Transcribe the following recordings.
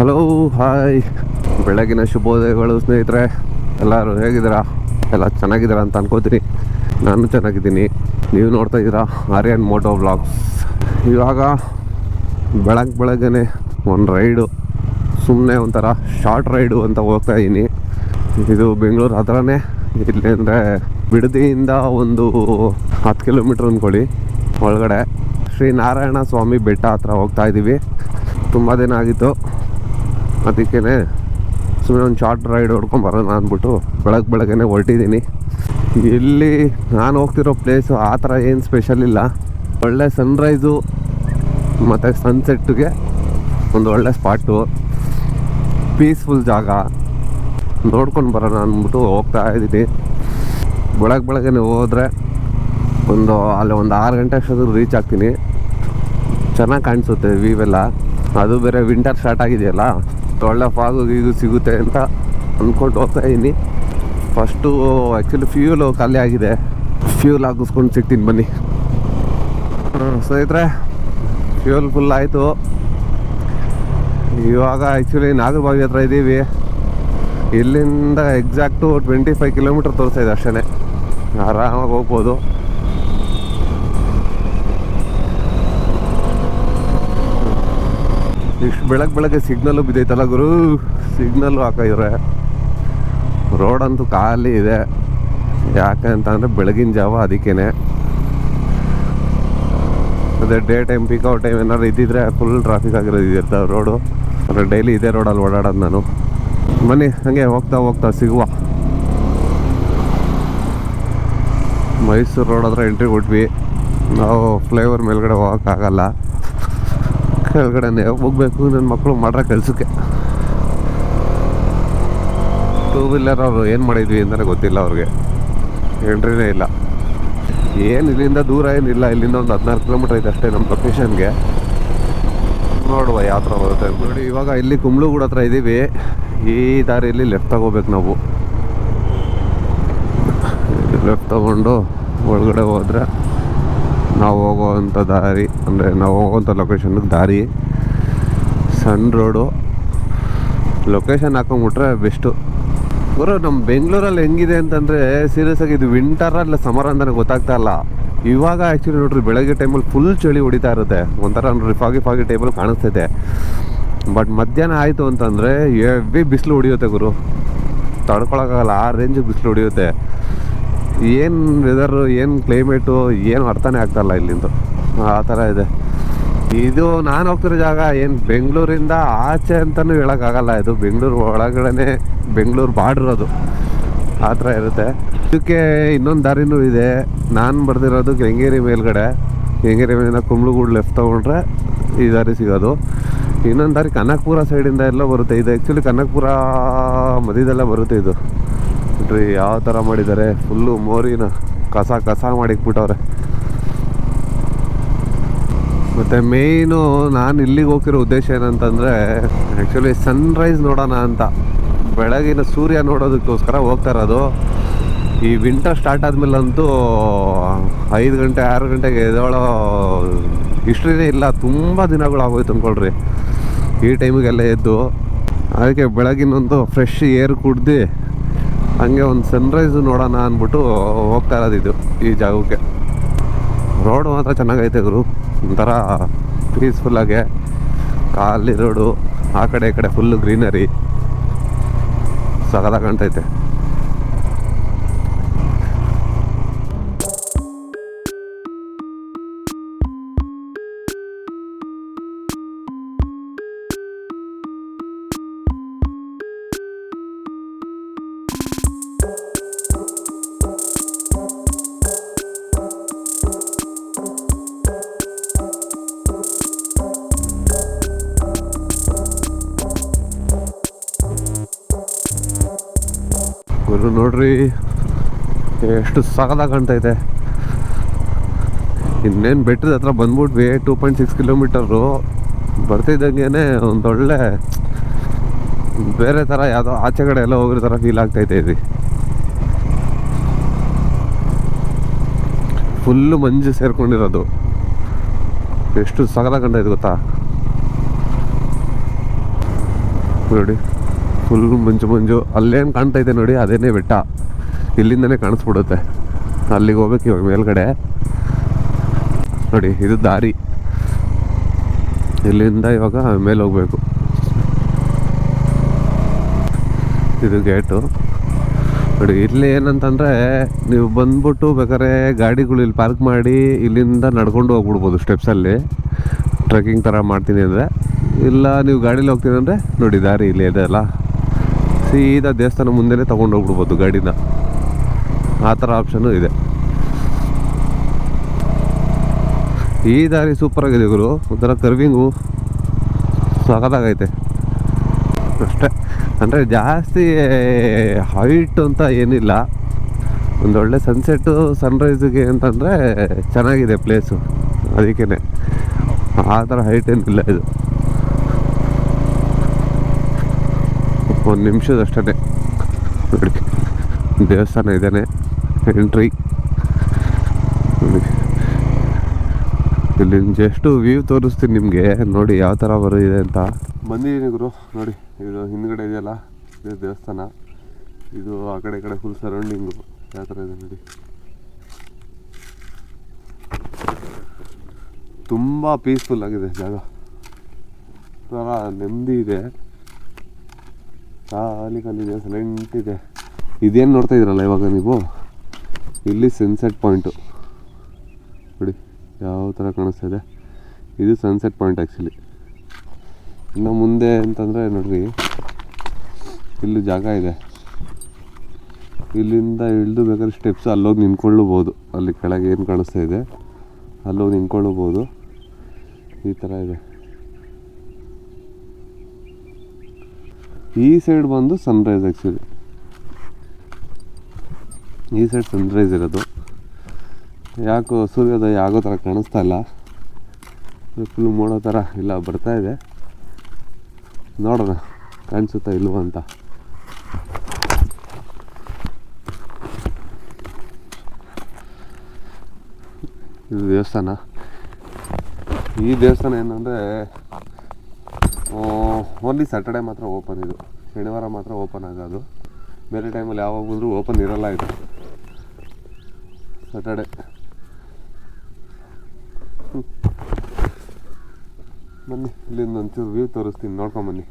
Hello hi, ಬೆಳಗಿನ ಶುಭೋದಯಗಳು ಸ್ನೇಹಿತರೆ. ಎಲ್ಲರೂ ಹೇಗಿದ್ದೀರಾ? ಎಲ್ಲ ಚೆನ್ನಾಗಿದ್ದೀರಾ ಅಂತ ಅನ್ಕೋತೀನಿ. ನಾನು ಚೆನ್ನಾಗಿದ್ದೀನಿ. ನೀವು ನೋಡ್ತಾ ಇದ್ದೀರಾ ಆರ್ಯನ್ ಮೋಟೋ ವ್ಲಾಗ್ಸ್. ಇವಾಗ ಬೆಳಗ್ಗೆನೆ ಒಂದು ರೈಡು, ಸುಮ್ಮನೆ ಒಂಥರ ಶಾರ್ಟ್ ರೈಡು ಅಂತ ಹೋಗ್ತಾ ಇದ್ದೀನಿ. ಇದು ಬೆಂಗಳೂರು ಹತ್ರನೇ. ಇಲ್ಲಿಂದರೆ ಬಿಡದಿಯಿಂದ ಒಂದು 10 ಕಿಲೋಮೀಟ್ರ್ ಅಂದ್ಕೊಳ್ಳಿ ಒಳಗಡೆ. ಶ್ರೀ ನಾರಾಯಣ ಸ್ವಾಮಿ ಬೆಟ್ಟ ಹತ್ರ ಹೋಗ್ತಾ ಇದ್ದೀವಿ. ತುಂಬ ದಿನ ಆಗಿತ್ತು, ಅದಕ್ಕೇ ಸುಮ್ಮನೆ ಒಂದು ಶಾರ್ಟ್ ರೈಡ್ ಹೊಡ್ಕೊಂಬರೋಣ ಅಂದ್ಬಿಟ್ಟು ಬೆಳಗ್ಗೆನೆ ಹೊರಟಿದ್ದೀನಿ. ಇಲ್ಲಿ ನಾನು ಹೋಗ್ತಿರೋ ಪ್ಲೇಸು ಆ ಥರ ಏನು ಸ್ಪೆಷಲ್ ಇಲ್ಲ. ಒಳ್ಳೆ ಸನ್ರೈಸು ಮತ್ತು ಸನ್ಸೆಟ್ಟಿಗೆ ಒಂದು ಒಳ್ಳೆ ಸ್ಪಾಟು, ಪೀಸ್ಫುಲ್ ಜಾಗ ನೋಡ್ಕೊಂಡು ಬರೋಣ ಅಂದ್ಬಿಟ್ಟು ಹೋಗ್ತಾ ಇದ್ದೀನಿ. ಬೆಳಗ್ಗೆನೆ ಹೋದರೆ ಅಲ್ಲಿ ಒಂದು 6 ಗಂಟೆ ಅಷ್ಟೊತ್ತಿಗೆ ರೀಚ್ ಆಗ್ತೀನಿ. ಚೆನ್ನಾಗಿ ಕಾಣಿಸುತ್ತೆ ವ್ಯೂವೆಲ್ಲ. ಅದು ಬೇರೆ ವಿಂಟರ್ ಸ್ಟಾರ್ಟ್ ಆಗಿದೆಯಲ್ಲ, ಒಳ್ಳೆ ಫಾಗು ಗೀಗು ಸಿಗುತ್ತೆ ಅಂತ ಅಂದ್ಕೊಂಡು ಹೋಗ್ತಾ ಇದ್ದೀನಿ. ಫಸ್ಟು ಆ್ಯಕ್ಚುಲಿ ಫ್ಯೂಲು ಖಾಲಿ ಆಗಿದೆ, ಫ್ಯೂಲ್ ಹಾಕಿಸ್ಕೊಂಡು ಸಿಗ್ತೀನಿ ಬನ್ನಿ. ಸ್ನೇಹಿತರೆ, ಫ್ಯೂಲ್ ಫುಲ್ ಆಯಿತು. ಇವಾಗ ಆ್ಯಕ್ಚುಲಿ ನಾಗರಬಾವಿ ಹತ್ರ ಇದ್ದೀವಿ. ಇಲ್ಲಿಂದ ಎಕ್ಸಾಕ್ಟು 25 ಕಿಲೋಮೀಟ್ರ್ ತೋರಿಸ್ತಾ ಇದೆ ಅಷ್ಟೇ. ಆರಾಮಾಗಿ ಹೋಗ್ಬೋದು. ಇಷ್ಟು ಬೆಳಗ್ಗೆ ಸಿಗ್ನಲ್ಲು ಬಿದ್ದೈತಲ್ಲ ಗುರು, ಸಿಗ್ನಲ್ಲು ಹಾಕಿದ್ರೆ. ರೋಡಂತೂ ಖಾಲಿ ಇದೆ. ಯಾಕೆ ಅಂತಂದರೆ ಬೆಳಗಿನ ಜಾವ, ಅದಕ್ಕೇ. ಅದೇ day time, peak out time ಏನಾದ್ರು ಇದ್ದಿದ್ರೆ ಫುಲ್ ಟ್ರಾಫಿಕ್ ಆಗಿರೋದು ಇರ್ತಾವೆ ರೋಡು. ಅಂದರೆ ಡೈಲಿ ಇದೇ ರೋಡಲ್ಲಿ ಓಡಾಡೋದು ನಾನು. ಬನ್ನಿ ಹಾಗೆ ಹೋಗ್ತಾ ಸಿಗುವ. ಮೈಸೂರು ರೋಡ್ ಹತ್ರ ಎಂಟ್ರಿ ಕೊಟ್ವಿ. ನಾವು ಫ್ಲೈಓವರ್ ಮೇಲ್ಗಡೆ ಹೋಗೋಕ್ಕಾಗಲ್ಲ, ಕೆಳಗಡೆನೆ ಹೋಗ್ಬೇಕು. ನನ್ನ ಮಕ್ಕಳು ಮಾಡ್ರ ಕೆಲಸಕ್ಕೆ. 2 ವೀಲರ್ ಅವರು ಏನು ಮಾಡಿದ್ವಿ ಅಂತಲೇ ಗೊತ್ತಿಲ್ಲ ಅವ್ರಿಗೆ, ಎಂಟ್ರಿನೇ ಇಲ್ಲ. ಏನು ಇಲ್ಲಿಂದ ದೂರ ಏನಿಲ್ಲ, ಇಲ್ಲಿಂದ ಒಂದು 14 ಕಿಲೋಮೀಟ್ರ್ ಐತೆ ಅಷ್ಟೇ ನಮ್ಮ ಲೊಕೇಶನ್ಗೆ. ನೋಡುವ ಯಾವ ಥರ ಬರುತ್ತೆ ನೋಡಿ. ಇವಾಗ ಇಲ್ಲಿ ಕುಂಬ್ಳಗೂಡು ಹತ್ರ ಇದ್ದೀವಿ. ಈ ದಾರಿಯಲ್ಲಿ ಲೆಫ್ಟ್ ತಗೋಬೇಕು ನಾವು. ಲೆಫ್ಟ್ ತಗೊಂಡು ಒಳಗಡೆ ಹೋದರೆ ನಾವು ಹೋಗೋವಂಥ ದಾರಿ, ಅಂದರೆ ನಾವು ಹೋಗೋವಂಥ ಲೊಕೇಶನ್ಗೆ ದಾರಿ ಸಣ್ಣ ರೋಡು. Location ಹಾಕೊಂಬಿಟ್ರೆ best. ಬರೋ ನಮ್ಮ ಬೆಂಗಳೂರಲ್ಲಿ ಹೆಂಗಿದೆ ಅಂತಂದರೆ ಸೀರಿಯಸ್ ಆಗಿ ಇದು ವಿಂಟರ್ ಅಲ್ಲ ಸಮರ್ ಅಂತಲೇ ಗೊತ್ತಾಗ್ತಾ ಇಲ್ಲ. ಇವಾಗ ಆ್ಯಕ್ಚುಲಿ ನೋಡ್ರಿ, ಬೆಳಗ್ಗೆ ಟೈಮಲ್ಲಿ ಫುಲ್ ಚಳಿ ಹೊಡಿತಾ ಇರುತ್ತೆ. ಒಂಥರ ನೋಡ್ರಿ ಫಾಗಿ ಟೈಮಲ್ಲಿ ಕಾಣಿಸ್ತೈತೆ. ಬಟ್ ಮಧ್ಯಾಹ್ನ ಆಯಿತು ಅಂತಂದರೆ ಹೆವಿ ಬಿಸಿಲು ಹೊಡಿಯುತ್ತೆ ಗುರು, ತಡ್ಕೊಳಕ್ಕಾಗಲ್ಲ. ಆ ರೇಂಜಿಗೆ ಬಿಸಿಲು ಹೊಡಿಯುತ್ತೆ. ಏನು ವೆದರು, ಏನು ಕ್ಲೈಮೇಟು, ಏನು ಅರ್ಥನೇ ಆಗ್ತಾಯಿಲ್ಲ ಇಲ್ಲಿಂದ. ಆ ಥರ ಇದೆ. ಇದು ನಾನು ಹೋಗ್ತಿರೋ ಜಾಗ ಏನು ಬೆಂಗಳೂರಿಂದ ಆಚೆ ಅಂತಲೂ ಹೇಳೋಕ್ಕಾಗಲ್ಲ. ಇದು ಬೆಂಗಳೂರು ಒಳಗಡೆ, ಬೆಂಗಳೂರು ಬಾರ್ಡ್ರ್ ಅದು, ಆ ಥರ ಇರುತ್ತೆ. ಇದಕ್ಕೆ ಇನ್ನೊಂದು ದಾರಿನೂ ಇದೆ. ನಾನು ಬರ್ದಿರೋದು ಕೆಂಗೇರಿ ಮೇಲ್ಗಡೆ. ಕೆಂಗೇರಿ ಮೇಲಿಂದ ಕುಂಬ್ಳಗೂಡು ಲೆಫ್ಟ್ ತೊಗೊಂಡ್ರೆ ಈ ದಾರಿ ಸಿಗೋದು. ಇನ್ನೊಂದು ದಾರಿ ಕನಕಪುರ ಸೈಡಿಂದ ಎಲ್ಲ ಬರುತ್ತೆ. ಇದು ಆ್ಯಕ್ಚುಲಿ ಕನಕಪುರ ಮಧ್ಯದಲ್ಲೇ ಬರುತ್ತೆ. ಇದು ನೋಡ್ರಿ ಯಾವ ಥರ ಮಾಡಿದ್ದಾರೆ, ಫುಲ್ಲು ಮೋರಿನ ಕಸ ಮಾಡಿಕ್ಬಿಟ್ಟವ್ರೆ. ಮತ್ತು ಮೇಯ್ನು ನಾನು ಇಲ್ಲಿಗೆ ಹೋಗ್ತಿರೋ ಉದ್ದೇಶ ಏನಂತಂದರೆ ಆ್ಯಕ್ಚುಲಿ ಸನ್ರೈಸ್ ನೋಡೋಣ ಅಂತ. ಬೆಳಗಿನ ಸೂರ್ಯ ನೋಡೋದಕ್ಕೋಸ್ಕರ ಹೋಗ್ತಾ ಇರೋದು. ಈ ವಿಂಟರ್ ಸ್ಟಾರ್ಟ್ ಆದಮೇಲಂತೂ 5 ಗಂಟೆ 6 ಗಂಟೆಗೆ ಎದ್ದೇಳೋ ಹಿಸ್ಟ್ರಿನೇ ಇಲ್ಲ. ತುಂಬ ದಿನಗಳಾಗೋಯ್ತು ಅಂದ್ಕೊಳ್ರಿ ಈ ಟೈಮಿಗೆಲ್ಲ ಎದ್ದು. ಅದಕ್ಕೆ ಬೆಳಗಿನೊಂದು ಫ್ರೆಶ್ ಏರ್ ಕುಡ್ದು ಹಂಗೆ ಒಂದು ಸನ್ರೈಸು ನೋಡೋಣ ಅಂದ್ಬಿಟ್ಟು ಹೋಗ್ತಾ ಇರೋದು ಇದು ಈ ಜಾಗಕ್ಕೆ. ರೋಡು ಮಾತ್ರ ಚೆನ್ನಾಗೈತೆ ಗುರು, ಒಂಥರ ಪೀಸ್ಫುಲ್ಲಾಗೆ. ಖಾಲಿ ರೋಡು, ಆ ಕಡೆ ಈ ಕಡೆ ಫುಲ್ಲು ಗ್ರೀನರಿ, ಸಗದ ಕಾಣ್ತೈತೆ. ಗುರು ನೋಡ್ರಿ ಎಷ್ಟು ಸಗದ ಕಾಣ್ತೈತೆ. ಇನ್ನೇನು ಬೆಟ್ಟದ ಹತ್ರ ಬಂದ್ಬಿಟ್ವಿ. 2.6 ಕಿಲೋಮೀಟರು ಬರ್ತಿದ್ದಂಗೆ ಒಂದೊಳ್ಳೆ ಬೇರೆ ಥರ ಯಾವುದೋ ಆಚೆ ಕಡೆ ಎಲ್ಲ ಹೋಗಿರೋ ಥರ ಫೀಲ್ ಆಗ್ತೈತೆ. ಇದು ಫುಲ್ಲು ಮಂಜು ಸೇರ್ಕೊಂಡಿರೋದು. ಎಷ್ಟು ಸಗದ ಕಂಡ ಇದು ಗೊತ್ತಾ. ನೋಡಿ ಫುಲ್ ಮಂಜು ಮಂಜು. ಅಲ್ಲೇನು ಕಾಣ್ತೈತೆ ನೋಡಿ, ಅದೇನೇ ಬೆಟ್ಟ. ಇಲ್ಲಿಂದನೇ ಕಾಣಿಸ್ಬಿಡುತ್ತೆ. ಅಲ್ಲಿಗೆ ಹೋಗ್ಬೇಕು ಇವಾಗ ಮೇಲ್ಗಡೆ. ನೋಡಿ ಇದು ದಾರಿ. ಇಲ್ಲಿಂದ ಇವಾಗ ಮೇಲೆ ಹೋಗ್ಬೇಕು. ಇದು ಗೇಟು. ನೋಡಿ ಇಲ್ಲಿ ಏನಂತಂದರೆ, ನೀವು ಬಂದ್ಬಿಟ್ಟು ಬೇಕಾದ್ರೆ ಗಾಡಿಗಳು ಇಲ್ಲಿ ಪಾರ್ಕ್ ಮಾಡಿ ಇಲ್ಲಿಂದ ನಡ್ಕೊಂಡು ಹೋಗ್ಬಿಡ್ಬೋದು ಸ್ಟೆಪ್ಸಲ್ಲಿ, ಟ್ರೆಕ್ಕಿಂಗ್ ಥರ ಮಾಡ್ತೀನಿ ಅಂದರೆ. ಇಲ್ಲ ನೀವು ಗಾಡೀಲಿ ಹೋಗ್ತೀನಿ ಅಂದರೆ ನೋಡಿ ದಾರಿ ಇಲ್ಲಿ ಇದೆ ಅಲ್ಲ, ಸೀದಾ ದೇವಸ್ಥಾನ ಮುಂದೆನೇ ತೊಗೊಂಡು ಹೋಗ್ಬಿಡ್ಬೋದು ಗಾಡಿನ. ಆ ಥರ ಆಪ್ಷನ್ನು ಇದೆ. ಈ ದಾರಿ ಸೂಪರಾಗಿದೆ ಗುರು, ಒಂಥರ ಕರ್ವಿಂಗು ಸಖತ್ತಾಗೈತೆ ಅಷ್ಟೇ. ಅಂದರೆ ಜಾಸ್ತಿ ಹೈಟ್ ಅಂತ ಏನಿಲ್ಲ, ಒಂದೊಳ್ಳೆ ಸನ್ಸೆಟ್ಟು ಸನ್ರೈಸಿಗೆ ಅಂತಂದರೆ ಚೆನ್ನಾಗಿದೆ ಪ್ಲೇಸು, ಅದಕ್ಕೇ ಆ ಥರ ಹೈಟ್ ಏನಿಲ್ಲ. ಇದು ಒಂದು ನಿಮಿಷದಷ್ಟೇ. ನೋಡಿ ದೇವಸ್ಥಾನ ಇದ್ದಾನೆ, ಎಂಟ್ರಿ. ನೋಡಿ ಇಲ್ಲಿ ಜಸ್ಟ್ ವ್ಯೂ ತೋರಿಸ್ತೀನಿ ನಿಮಗೆ, ನೋಡಿ ಯಾವ ಥರ ಬರೋದಿದೆ ಅಂತ. ಬಂದಿದ್ದೀನಿ ಗುರು. ನೋಡಿ ಇದು ಹಿಂದ್ಗಡೆ ಇದೆಯಲ್ಲ, ಇದು ದೇವಸ್ಥಾನ. ಇದು ಆ ಕಡೆ ಈ ಕಡೆ ಫುಲ್ ಸರೌಂಡಿಂಗು ಯಾವ ಥರ ಇದೆ ನೋಡಿ. ತುಂಬ ಪೀಸ್ಫುಲ್ ಆಗಿದೆ ಜಾಗ, ಥರ ನೆಮ್ಮದಿ ಇದೆ. ಖಾಲಿ ಖಾಲಿದೆ, ಸೈಲೆಂಟ್ ಇದೆ. ಇದೇನು ನೋಡ್ತಾ ಇದ್ದೀರಲ್ಲ ಇವಾಗ ನೀವು, ಇಲ್ಲಿ ಸನ್ಸೆಟ್ ಪಾಯಿಂಟು ನೋಡಿ ಯಾವ ಥರ ಕಾಣಿಸ್ತಾ ಇದೆ. ಇದು ಸನ್ಸೆಟ್ ಪಾಯಿಂಟ್ ಆ್ಯಕ್ಚುಲಿ. ಇನ್ನು ಮುಂದೆ ಅಂತಂದರೆ ನೋಡ್ರಿ, ಇಲ್ಲಿ ಜಾಗ ಇದೆ. ಇಲ್ಲಿಂದ ಇಳಿದು ಬೇಕಾದ್ರೆ ಸ್ಟೆಪ್ಸ್ ಅಲ್ಲೋಗಿ ನಿಂತ್ಕೊಳ್ಳಬೋದು. ಅಲ್ಲಿ ಕೆಳಗೆ ಏನು ಕಾಣಿಸ್ತಾ ಇದೆ ಅಲ್ಲೋಗಿ ನಿಂತ್ಕೊಳ್ಳಬೋದು. ಈ ಥರ ಇದೆ. ಈ ಸೈಡ್ ಬಂದು ಸನ್ರೈಸ್ ಆ್ಯಕ್ಚುಲಿ, ಈ ಸೈಡ್ ಸನ್ರೈಸ್ ಇರೋದು. ಯಾಕೋ ಸೂರ್ಯೋದಯ ಆಗೋ ಥರ ಕಾಣಿಸ್ತಾ ಇಲ್ಲ, ಫುಲ್ ಮೋಡೋ ಥರ ಇಲ್ಲ ಬರ್ತಾ ಇದೆ. ನೋಡೋಣ ಕಾಣಿಸುತ್ತಾ ಇಲ್ವ ಅಂತ. ಇದು ದೇವಸ್ಥಾನ. ಈ ದೇವಸ್ಥಾನ ಏನಂದರೆ ಓನ್ಲಿ ಸ್ಯಾಟರ್ಡೆ ಮಾತ್ರ ಓಪನ್. ಇದು ಶನಿವಾರ ಮಾತ್ರ ಓಪನ್ ಆಗೋದು, ಬೇರೆ ಟೈಮಲ್ಲಿ ಯಾವಾಗ ಬಂದರೂ ಓಪನ್ ಇರಲ್ಲ. ಇದು ಸ್ಯಾಟರ್ಡೆ. ಬನ್ನಿ ಇಲ್ಲಿಂದ ಒಂಚೂರು ವ್ಯೂ ತೋರಿಸ್ತೀನಿ, ನೋಡ್ಕೊಂಬನ್ನಿ.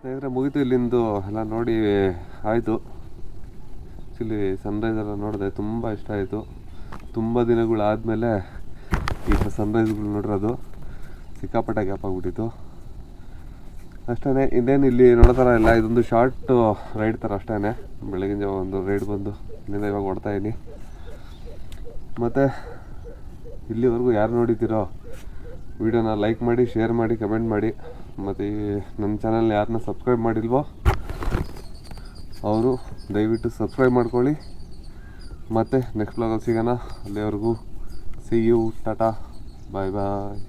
ಸ್ನೇಹಿತರೆ ಮುಗಿತು ಇಲ್ಲಿಂದು ಎಲ್ಲ ನೋಡಿ ಆಯಿತು. ಆ್ಯಕ್ಚುಲಿ ಸನ್ರೈಸ್ ಎಲ್ಲ ನೋಡಿದೆ, ತುಂಬ ಇಷ್ಟ ಆಯಿತು. ತುಂಬ ದಿನಗಳಾದಮೇಲೆ ಈಗ ಸನ್ರೈಸ್ಗಳು ನೋಡಿರೋದು. ಸಿಕ್ಕಾಪಟ್ಟೆ ಗ್ಯಾಪ್ ಆಗಿಬಿಟ್ಟಿತ್ತು ಅಷ್ಟೇ. ಇನ್ನೇನು ಇಲ್ಲಿ ನೋಡೋ ಥರ ಇಲ್ಲ, ಇದೊಂದು ಶಾರ್ಟ್ ರೈಡ್ ಥರ ಅಷ್ಟೇ. ಬೆಳಗಿನ ಜಾವ ಒಂದು ರೈಡ್ ಬಂದು ಇಲ್ಲಿಂದ ಇವಾಗ ಓಡ್ತಾಯಿದ್ದೀನಿ. ಮತ್ತು ಇಲ್ಲಿವರೆಗೂ ಯಾರು ನೋಡಿದ್ದೀರೋ ವಿಡಿಯೋನ ಲೈಕ್ ಮಾಡಿ, ಶೇರ್ ಮಾಡಿ, ಕಮೆಂಟ್ ಮಾಡಿ. ಮತ್ತು ನನ್ನ ಚಾನಲ್ನ ಯಾರನ್ನ ಸಬ್ಸ್ಕ್ರೈಬ್ ಮಾಡಿಲ್ವೋ ಅವರು ದಯವಿಟ್ಟು ಸಬ್ಸ್ಕ್ರೈಬ್ ಮಾಡ್ಕೊಳ್ಳಿ. ಮತ್ತು ನೆಕ್ಸ್ಟ್ ಬ್ಲಾಗಲ್ಲಿ ಸಿಗೋಣ. ಅಲ್ಲಿವರೆಗೂ see you, tata, bye bye.